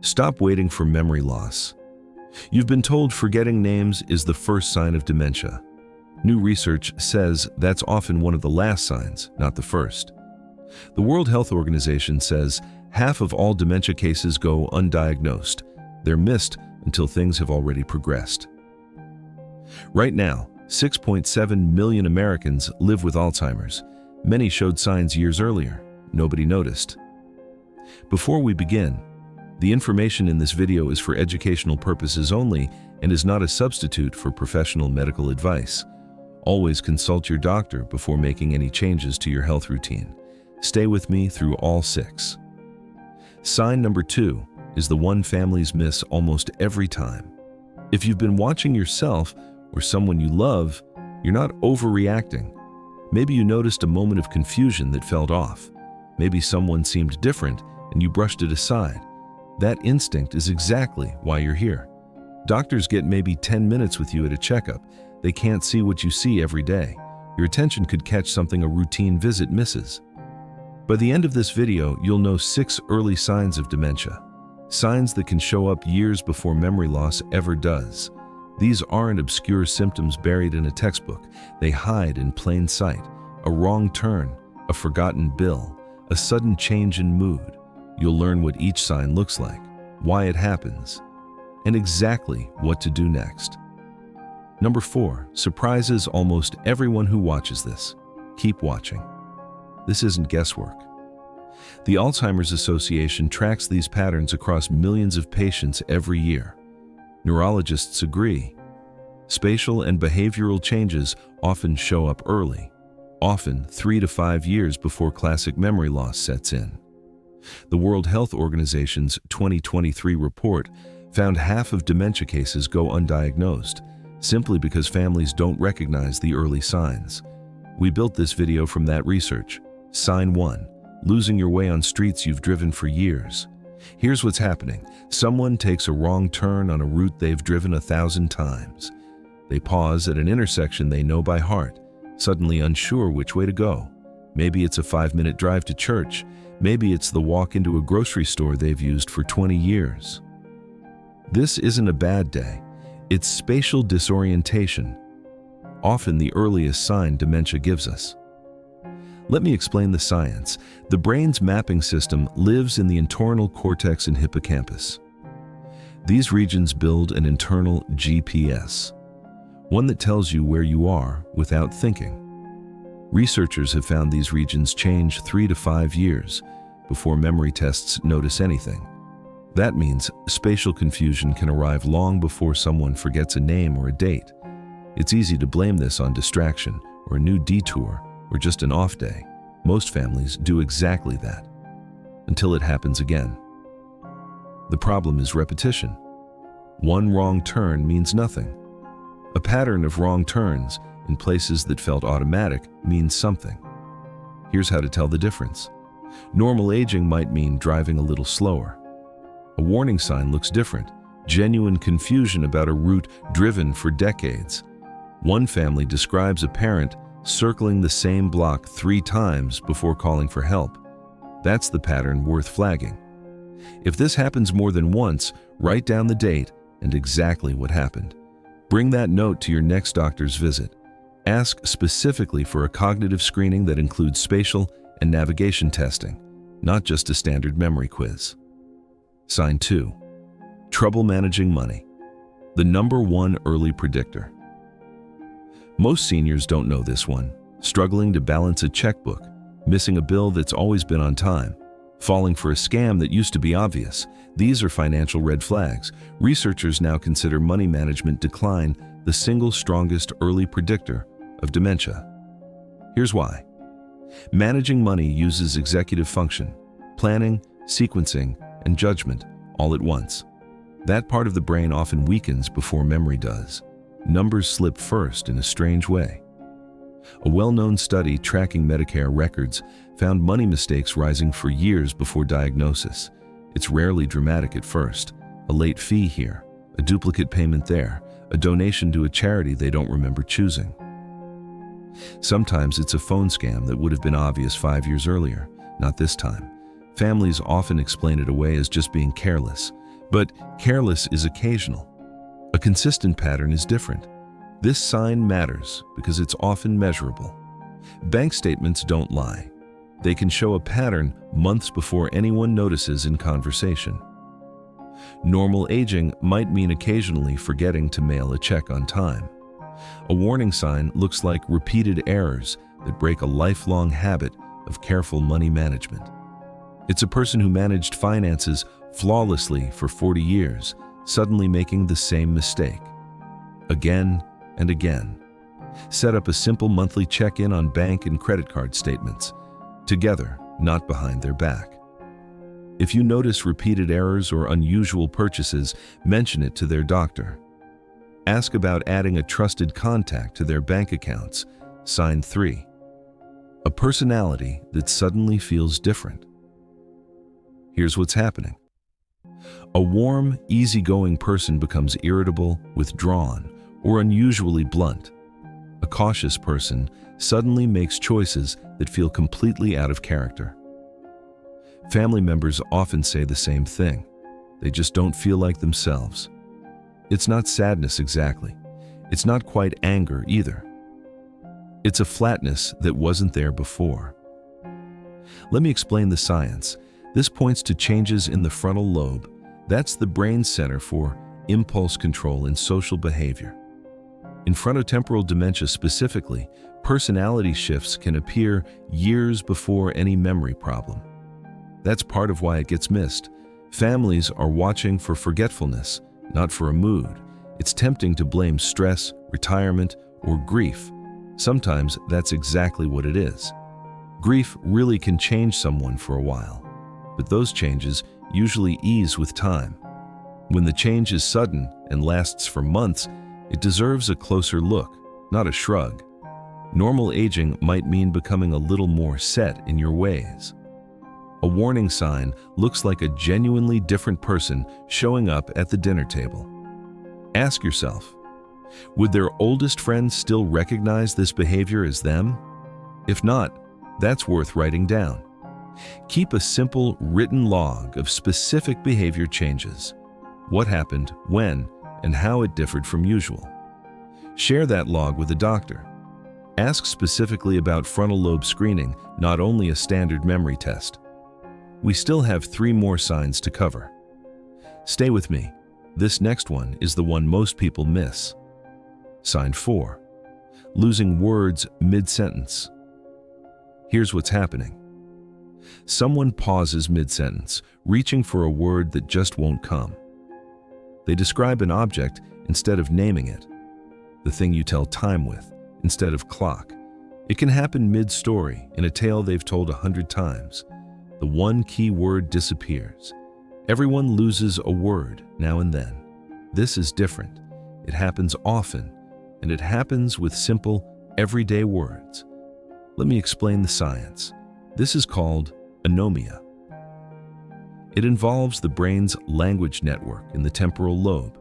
Stop waiting for memory loss. You've been told forgetting names is the first sign of dementia. New research says that's often one of the last signs, not the first. The World Health Organization says half of all dementia cases go undiagnosed. They're missed until things have already progressed. Right now, 6.7 million Americans live with Alzheimer's. Many showed signs years earlier. Nobody noticed. Before we begin, the information in this video is for educational purposes only and is not a substitute for professional medical advice. Always consult your doctor before making any changes to your health routine. Stay with me through all 6. Sign number 2 is the one families miss almost every time. If you've been watching yourself or someone you love, you're not overreacting. Maybe you noticed a moment of confusion that felt off. Maybe someone seemed different and you brushed it aside. That instinct is exactly why you're here. Doctors get maybe 10 minutes with you at a checkup. They can't see what you see every day. Your attention could catch something a routine visit misses. By the end of this video, you'll know 6 early signs of dementia. Signs that can show up years before memory loss ever does. These aren't obscure symptoms buried in a textbook. They hide in plain sight. A wrong turn, a forgotten bill, a sudden change in mood. You'll learn what each sign looks like, why it happens, and exactly what to do next. Number 4 surprises almost everyone who watches this. Keep watching. This isn't guesswork. The Alzheimer's Association tracks these patterns across millions of patients every year. Neurologists agree. Spatial and behavioral changes often show up early, often 3 to 5 years before classic memory loss sets in. The World Health Organization's 2023 report found half of dementia cases go undiagnosed, simply because families don't recognize the early signs. We built this video from that research. Sign 1, losing your way on streets you've driven for years. Here's what's happening. Someone takes a wrong turn on a route they've driven 1,000 times. They pause at an intersection they know by heart, suddenly unsure which way to go. Maybe it's a 5-minute drive to church. Maybe it's the walk into a grocery store they've used for 20 years. This isn't a bad day. It's spatial disorientation, often the earliest sign dementia gives us. Let me explain the science. The brain's mapping system lives in the internal cortex and hippocampus. These regions build an internal GPS, one that tells you where you are without thinking. Researchers have found these regions change 3 to 5 years before memory tests notice anything. That means spatial confusion can arrive long before someone forgets a name or a date. It's easy to blame this on distraction or a new detour or just an off day. Most families do exactly that, until it happens again. The problem is repetition. One wrong turn means nothing. A pattern of wrong turns in places that felt automatic means something. Here's how to tell the difference. Normal aging might mean driving a little slower. A warning sign looks different. Genuine confusion about a route driven for decades. One family describes a parent circling the same block 3 times before calling for help. That's the pattern worth flagging. If this happens more than once, write down the date and exactly what happened. Bring that note to your next doctor's visit. Ask specifically for a cognitive screening that includes spatial and navigation testing, not just a standard memory quiz. Sign 2. Trouble managing money. The number 1 early predictor. Most seniors don't know this one. Struggling to balance a checkbook, missing a bill that's always been on time, falling for a scam that used to be obvious. These are financial red flags. Researchers now consider money management decline the single strongest early predictor of dementia. Here's why. Managing money uses executive function, planning, sequencing, and judgment all at once. That part of the brain often weakens before memory does. Numbers slip first in a strange way. A well-known study tracking Medicare records found money mistakes rising for years before diagnosis. It's rarely dramatic at first. A late fee here, a duplicate payment there, a donation to a charity they don't remember choosing. Sometimes it's a phone scam that would have been obvious 5 years earlier. Not this time. Families often explain it away as just being careless. But careless is occasional. A consistent pattern is different. This sign matters because it's often measurable. Bank statements don't lie. They can show a pattern months before anyone notices in conversation. Normal aging might mean occasionally forgetting to mail a check on time. A warning sign looks like repeated errors that break a lifelong habit of careful money management. It's a person who managed finances flawlessly for 40 years, suddenly making the same mistake. Again and again. Set up a simple monthly check-in on bank and credit card statements, together, not behind their back. If you notice repeated errors or unusual purchases, mention it to their doctor. Ask about adding a trusted contact to their bank accounts. Sign 3. A personality that suddenly feels different. Here's what's happening. A warm, easygoing person becomes irritable, withdrawn, or unusually blunt. A cautious person suddenly makes choices that feel completely out of character. Family members often say the same thing. They just don't feel like themselves. It's not sadness exactly. It's not quite anger either. It's a flatness that wasn't there before. Let me explain the science. This points to changes in the frontal lobe. That's the brain center for impulse control and social behavior. In frontotemporal dementia specifically, personality shifts can appear years before any memory problem. That's part of why it gets missed. Families are watching for forgetfulness, not for a mood. It's tempting to blame stress, retirement, or grief. Sometimes that's exactly what it is. Grief really can change someone for a while, but those changes usually ease with time. When the change is sudden and lasts for months, it deserves a closer look, not a shrug. Normal aging might mean becoming a little more set in your ways. A warning sign looks like a genuinely different person showing up at the dinner table. Ask yourself, would their oldest friends still recognize this behavior as them? If not, that's worth writing down. Keep a simple written log of specific behavior changes. What happened, when, and how it differed from usual. Share that log with a doctor. Ask specifically about frontal lobe screening, not only a standard memory test. We still have 3 more signs to cover. Stay with me. This next one is the one most people miss. Sign 4. Losing words mid-sentence. Here's what's happening. Someone pauses mid-sentence, reaching for a word that just won't come. They describe an object instead of naming it, the thing you tell time with instead of clock. It can happen mid-story in a tale they've told 100 times. The one key word disappears. Everyone loses a word now and then. This is different. It happens often, and it happens with simple, everyday words. Let me explain the science. This is called anomia. It involves the brain's language network in the temporal lobe.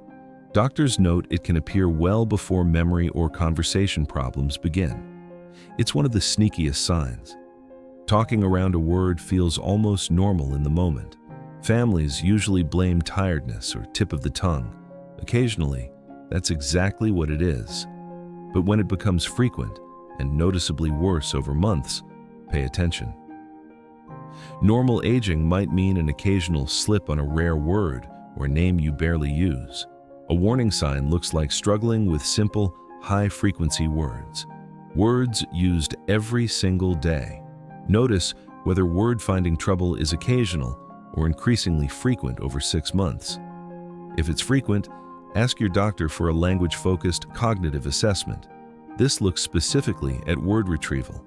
Doctors note it can appear well before memory or conversation problems begin. It's one of the sneakiest signs. Talking around a word feels almost normal in the moment. Families usually blame tiredness or tip of the tongue. Occasionally, that's exactly what it is. But when it becomes frequent and noticeably worse over months, pay attention. Normal aging might mean an occasional slip on a rare word or name you barely use. A warning sign looks like struggling with simple, high-frequency words. Words used every single day. Notice whether word-finding trouble is occasional or increasingly frequent over 6 months. If it's frequent, ask your doctor for a language-focused cognitive assessment. This looks specifically at word retrieval,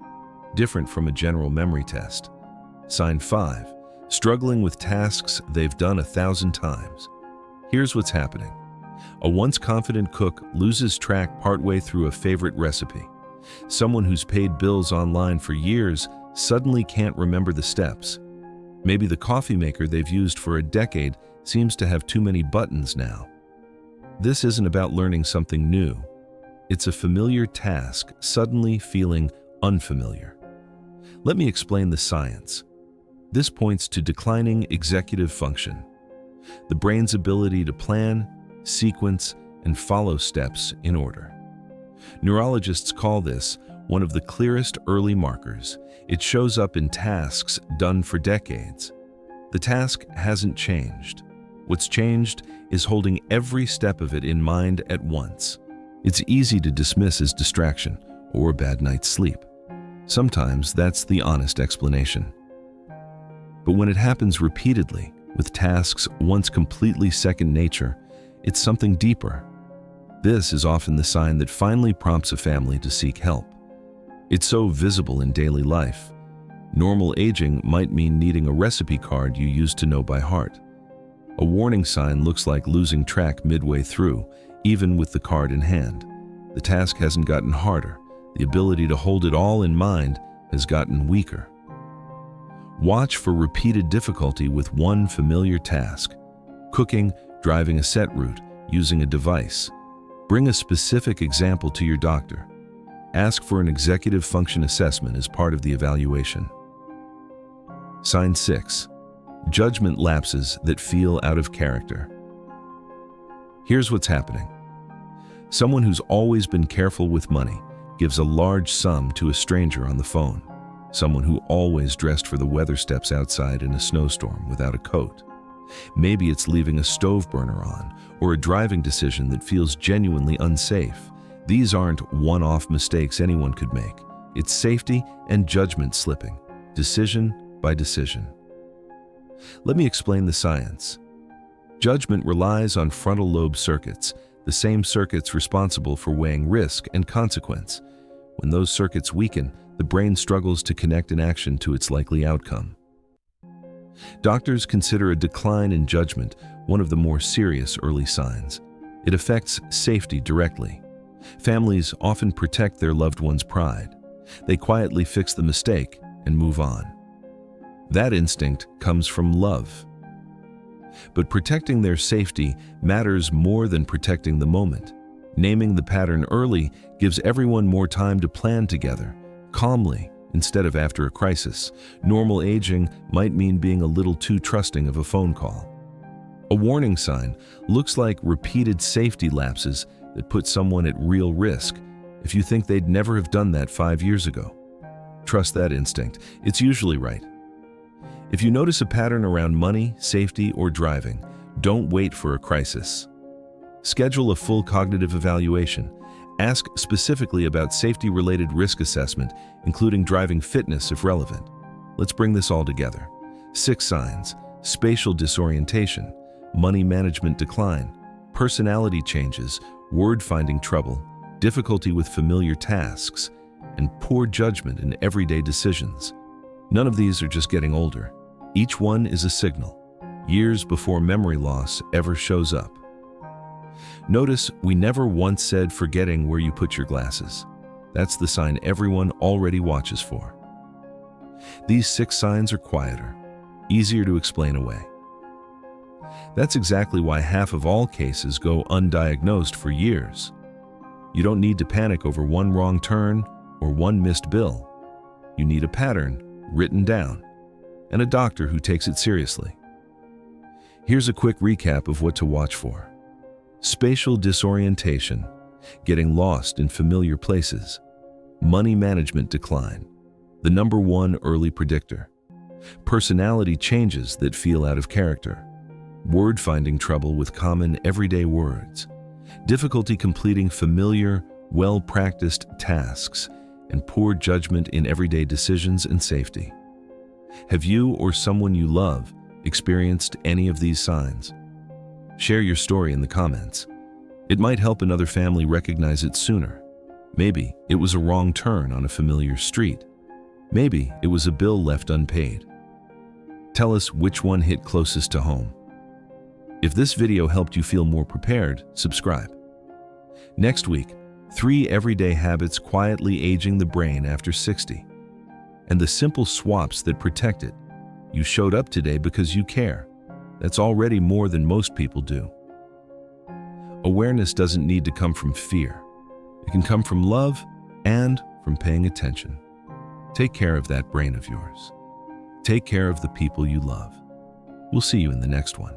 different from a general memory test. Sign 5. Struggling with tasks they've done 1,000 times. Here's what's happening. A once confident cook loses track partway through a favorite recipe. Someone who's paid bills online for years suddenly can't remember the steps. Maybe the coffee maker they've used for a decade seems to have too many buttons now. This isn't about learning something new. It's a familiar task suddenly feeling unfamiliar. Let me explain the science. This points to declining executive function. the brain's ability to plan, sequence, and follow steps in order. Neurologists call this one of the clearest early markers. It shows up in tasks done for decades. The task hasn't changed. What's changed is holding every step of it in mind at once. It's easy to dismiss as distraction or a bad night's sleep. Sometimes that's the honest explanation. But when it happens repeatedly, with tasks once completely second nature, it's something deeper. This is often the sign that finally prompts a family to seek help. It's so visible in daily life. Normal aging might mean needing a recipe card you used to know by heart. A warning sign looks like losing track midway through, even with the card in hand. The task hasn't gotten harder. The ability to hold it all in mind has gotten weaker. Watch for repeated difficulty with one familiar task: cooking, driving a set route, using a device. Bring a specific example to your doctor. Ask for an executive function assessment as part of the evaluation. Sign 6. Judgment lapses that feel out of character. Here's what's happening. Someone who's always been careful with money gives a large sum to a stranger on the phone. Someone who always dressed for the weather steps outside in a snowstorm without a coat. Maybe it's leaving a stove burner on, or a driving decision that feels genuinely unsafe. These aren't one-off mistakes anyone could make. It's safety and judgment slipping, decision by decision. Let me explain the science. Judgment relies on frontal lobe circuits, the same circuits responsible for weighing risk and consequence. When those circuits weaken, the brain struggles to connect an action to its likely outcome. Doctors consider a decline in judgment one of the more serious early signs. It affects safety directly. Families often protect their loved one's pride. They quietly fix the mistake and move on. That instinct comes from love. But protecting their safety matters more than protecting the moment. Naming the pattern early gives everyone more time to plan together, calmly, instead of after a crisis. Normal aging might mean being a little too trusting of a phone call. A warning sign looks like repeated safety lapses that put someone at real risk if you think they'd never have done that 5 years ago. Trust that instinct. It's usually right. If you notice a pattern around money, safety, or driving, don't wait for a crisis. Schedule a full cognitive evaluation. Ask specifically about safety-related risk assessment, including driving fitness if relevant. Let's bring this all together. 6 signs: spatial disorientation, money management decline, personality changes, word-finding trouble, difficulty with familiar tasks, and poor judgment in everyday decisions. None of these are just getting older. Each one is a signal, years before memory loss ever shows up. Notice we never once said forgetting where you put your glasses. That's the sign everyone already watches for. These 6 signs are quieter, easier to explain away. That's exactly why half of all cases go undiagnosed for years. You don't need to panic over one wrong turn or one missed bill. You need a pattern written down and a doctor who takes it seriously. Here's a quick recap of what to watch for. Spatial disorientation, getting lost in familiar places. Money management decline, the #1 early predictor. Personality changes that feel out of character. Word-finding trouble with common everyday words. Difficulty completing familiar, well-practiced tasks, and poor judgment in everyday decisions and safety. Have you or someone you love experienced any of these signs? Share your story in the comments. It might help another family recognize it sooner. Maybe it was a wrong turn on a familiar street. Maybe it was a bill left unpaid. Tell us which one hit closest to home. If this video helped you feel more prepared, subscribe. Next week, 3 everyday habits quietly aging the brain after 60. And the simple swaps that protect it. You showed up today because you care. That's already more than most people do. Awareness doesn't need to come from fear. It can come from love and from paying attention. Take care of that brain of yours. Take care of the people you love. We'll see you in the next one.